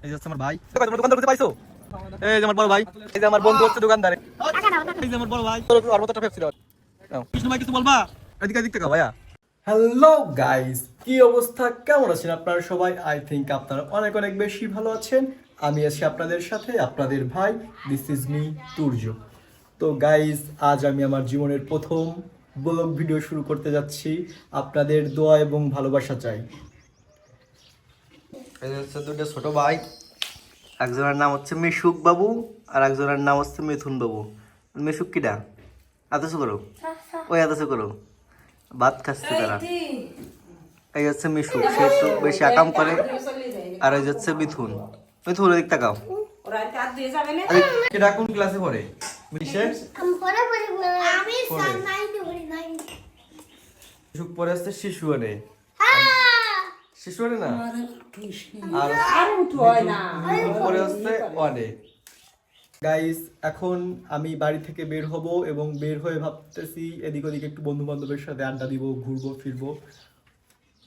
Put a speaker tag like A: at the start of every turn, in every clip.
A: এই যে আমার ভাই তোমরা দোকানদার খুঁজে পাইছো? এই যে আমার বড় ভাই, এই যে আমার বন্ধু হচ্ছে দোকানদারে, এই যে আমার বড় ভাই, আর মতো একটা পেপসি দাও। কৃষ্ণ ভাই কিছু বলবা? এদিকে এদিক থেকে ভাইয়া। হ্যালো গাইস, কি অবস্থা, কেমন আছেন আপনারা সবাই? আই থিঙ্ক আপনারা অনেক অনেক বেশি ভালো আছেন। আমি আছি আপনাদের সাথে, আপনাদের ভাই, দিস ইজ মি তুর্য। তো গাইস, আজ আমি আমার জীবনের প্রথম ব্লগ ভিডিও শুরু করতে যাচ্ছি। আপনাদের দোয়া এবং ভালোবাসা চাই। এই হচ্ছে দুটো ছোট ভাই, একজনের নাম হচ্ছে মিশুক বাবু আর একজনের নাম হচ্ছে মিথুন বাবু। মিশুক কিটা আদেশো করো, ওই আদেশো করো, ভাত খাচ্ছে তারা। এই হচ্ছে মিশুক, সে একটু বেশি আকাম করে। আর এই হচ্ছে মিথুন। মিথুন এদিক তাকাও। কিটা কোন ক্লাসে পড়ে? মিশুক পড়ে আসছে শিশু আনে, শিশু আনে না, আর মিথুন পড়ে আসছে ওয়ানে। গাইস, এখন আমি বাড়ি থেকে বের হব এবং বের হয়ে ভাবতেছি এদিক ওদিক একটু বন্ধু বান্ধবের সাথে আড্ডা দিব, ঘুরবো ফিরবো।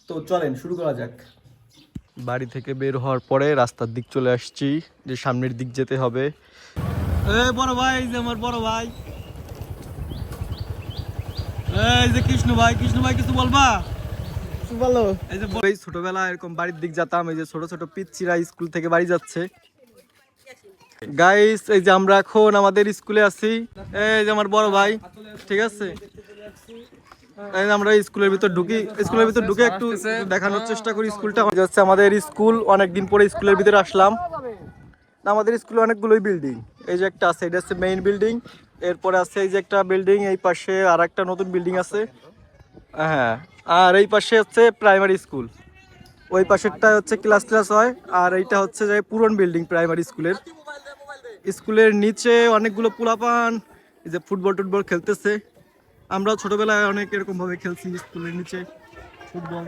A: তো চলেন শুরু করা যাক। বাড়ি থেকে বের হওয়ার পরে রাস্তার দিক চলে আসছি, যে সামনের দিক যেতে হবে। এই বড় ভাই, এই যে আমার বড় ভাই, এই যে কৃষ্ণ ভাই, কৃষ্ণ ভাই কিছু বলবা? বলো। এই যে ছোটবেলা এরকম বাড়ির দিক যেতাম, এই যে ছোট ছোট পিচ্চিরা স্কুল থেকে বাড়ি যাচ্ছে। গাইস, এই যে আমরা এখন আমাদের স্কুলে আছি, এই যে আমার বড় ভাই, ঠিক আছে। আমরা স্কুলের ভিতর ঢুকে একটু দেখানোর চেষ্টা করি স্কুলটা। হচ্ছে আমাদের স্কুল, অনেকদিন পরে স্কুলের ভিতরে আসলাম। আমাদের স্কুলে অনেকগুলোই বিল্ডিং, এই যে একটা আছে, এটা হচ্ছে মেইন বিল্ডিং। এরপরে আছে এই যে একটা বিল্ডিং, এই পাশে আর একটা নতুন বিল্ডিং আছে, হ্যাঁ। আর এই পাশে হচ্ছে প্রাইমারি স্কুল, ওই পাশেরটা হচ্ছে ক্লাস হয়। আর এইটা হচ্ছে যে পুরন বিল্ডিং প্রাইমারি স্কুলের। স্কুলের নিচে অনেকগুলো পোলাপান এই যে ফুটবল টুটবল খেলতেছে। আমরা ছোটবেলায় অনেক এরকম ভাবে খেলছি স্কুলের নিচে ফুটবল।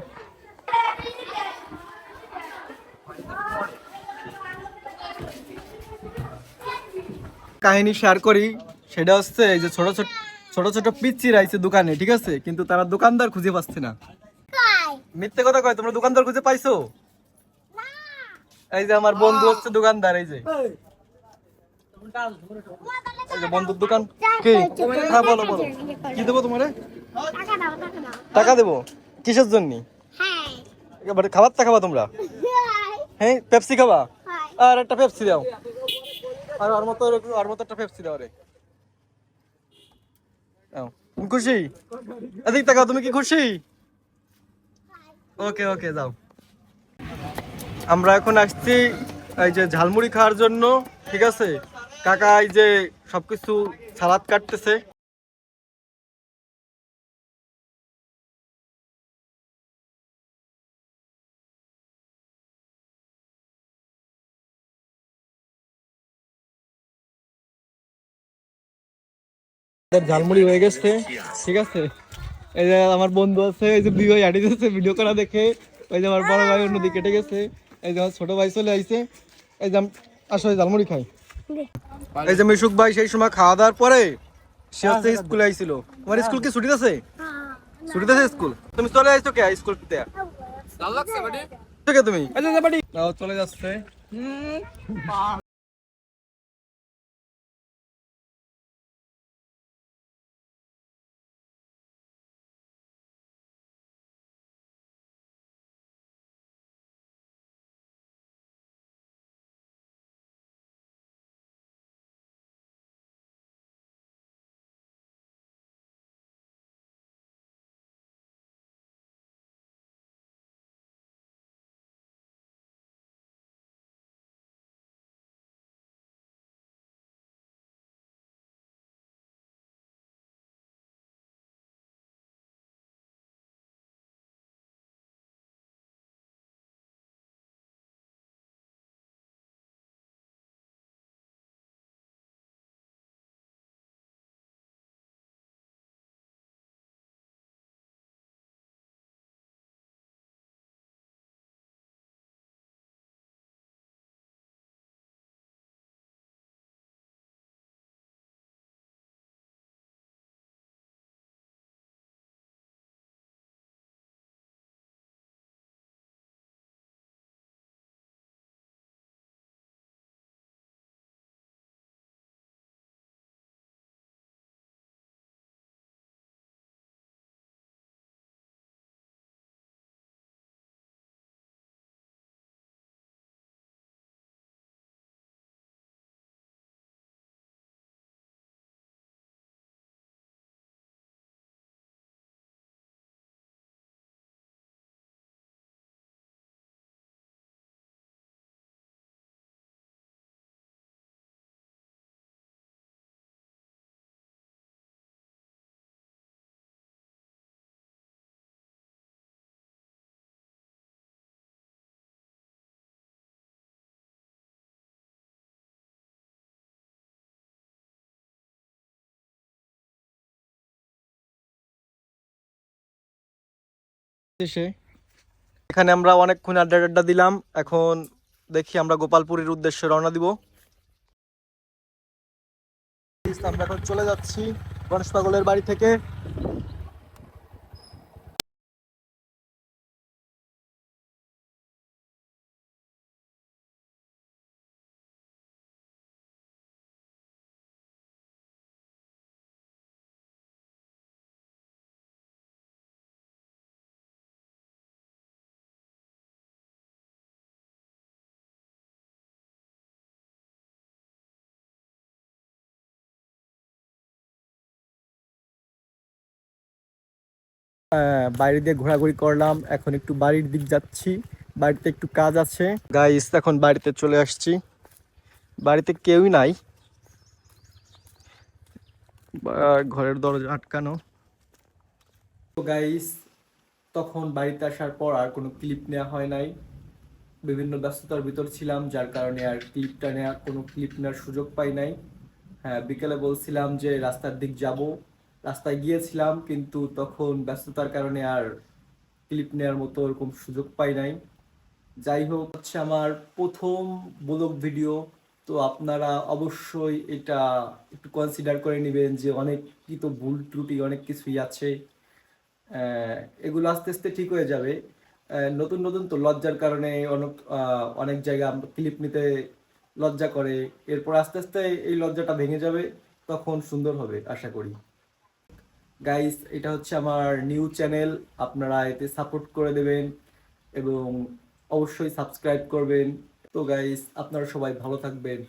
A: কাহিনী শেয়ার করি, সেটা হচ্ছে এই যে ছোট ছোট ছোট ছোট পিচ্চিরা আইছে দোকানে, ঠিক আছে, কিন্তু তারা দোকানদার খুঁজে পাচ্ছে না। মিথ্যে কথা কয়, তোমরা দোকানদার খুঁজে পাইছো? এই যে আমার বন্ধু হচ্ছে দোকানদার, এই যে বন্ধুর দোকান। কি? হ্যাঁ বলো বলো, কি দেবো তোমারে? টাকা দেবো কিসের জন্য? খাবার টা খাবা তোমরা? হ্যাঁ, পেপসি খাবা? আর একটা পেপসি দাও, আর ওর মতো একটা পেপসি দাও রে। তুমি খুশি? এদিক তাকাও, তুমি কি খুশি? ওকে ওকে, যাও। আমরা এখন আসছি এই যে ঝালমুড়ি খাওয়ার জন্য, ঠিক আছে। কাকা এই যে সবকিছু সালাদ কাটতেছে। ঝালমুড়ি হয়ে গেছে, ঠিক আছে। এই যে আমার বন্ধু আছে, এই যে দুই ভাই হাঁটিতেছে ভিডিও করা দেখে। ওই যে আমার বড় ভাই অন্যদিকে কেটে গেছে, এই যে আমার ছোট ভাই চলে আইছে। এই যে আসলে ঝালমুড়ি খাই। এই যে মিশুক ভাই সেই সময় খাওয়া দাওয়ার পরে সে হচ্ছে স্কুলে আইছিল। তোমার স্কুল কি ছুটি আছে? ছুটি আছে স্কুল? তুমি চলে আইছো কে স্কুল থেকে? তুমি চলে যাচ্ছে। শেষে এখানে আমরা অনেকক্ষণ আড্ডা আড্ডা দিলাম। এখন দেখি আমরা গোপালপুরের উদ্দেশ্যে রওনা দিব। আমরা এখন চলে যাচ্ছি গণেশ পাগলের বাড়ি থেকে। বাইরে দিয়ে ঘোরাঘুরি করলাম, এখন একটু বাড়ির দিক যাচ্ছি, বাড়িতে একটু কাজ আছে। গাইস এখন বাড়িতে চলে আসছি, বাড়িতে কেউই নাই, ঘরের দরজা আটকানো। তো গাইস তখন বাড়িতে আসার পর আর কোনো ক্লিপ নেওয়া হয় নাই, বিভিন্ন ব্যস্ততার ভিতর ছিলাম, যার কারণে আর কোনো ক্লিপ নেওয়ার সুযোগ পাই নাই। হ্যাঁ, বিকেলে বলছিলাম যে রাস্তার দিক যাব, রাস্তায় গিয়েছিলাম, কিন্তু তখন ব্যস্ততার কারণে আর ক্লিপ নেওয়ার মতো ওরকম সুযোগ পাই নাই। যাই হোক, হচ্ছে আমার প্রথম ব্লগ ভিডিও, তো আপনারা অবশ্যই এটা একটু কনসিডার করে নেবেন যে অনেক কি তো ভুল ত্রুটি অনেক কিছুই আছে। এগুলো আস্তে আস্তে ঠিক হয়ে যাবে। নতুন নতুন তো লজ্জার কারণে অনেক জায়গা ক্লিপ নিতে লজ্জা করে, এরপর আস্তে আস্তে এই লজ্জাটা ভেঙে যাবে, তখন সুন্দর হবে আশা করি। গাইস এটা হচ্ছে আমার নিউ চ্যানেল, আপনারা এতে সাপোর্ট করে দেবেন এবং অবশ্যই সাবস্ক্রাইব করবেন। তো গাইস আপনারা সবাই ভালো থাকবেন।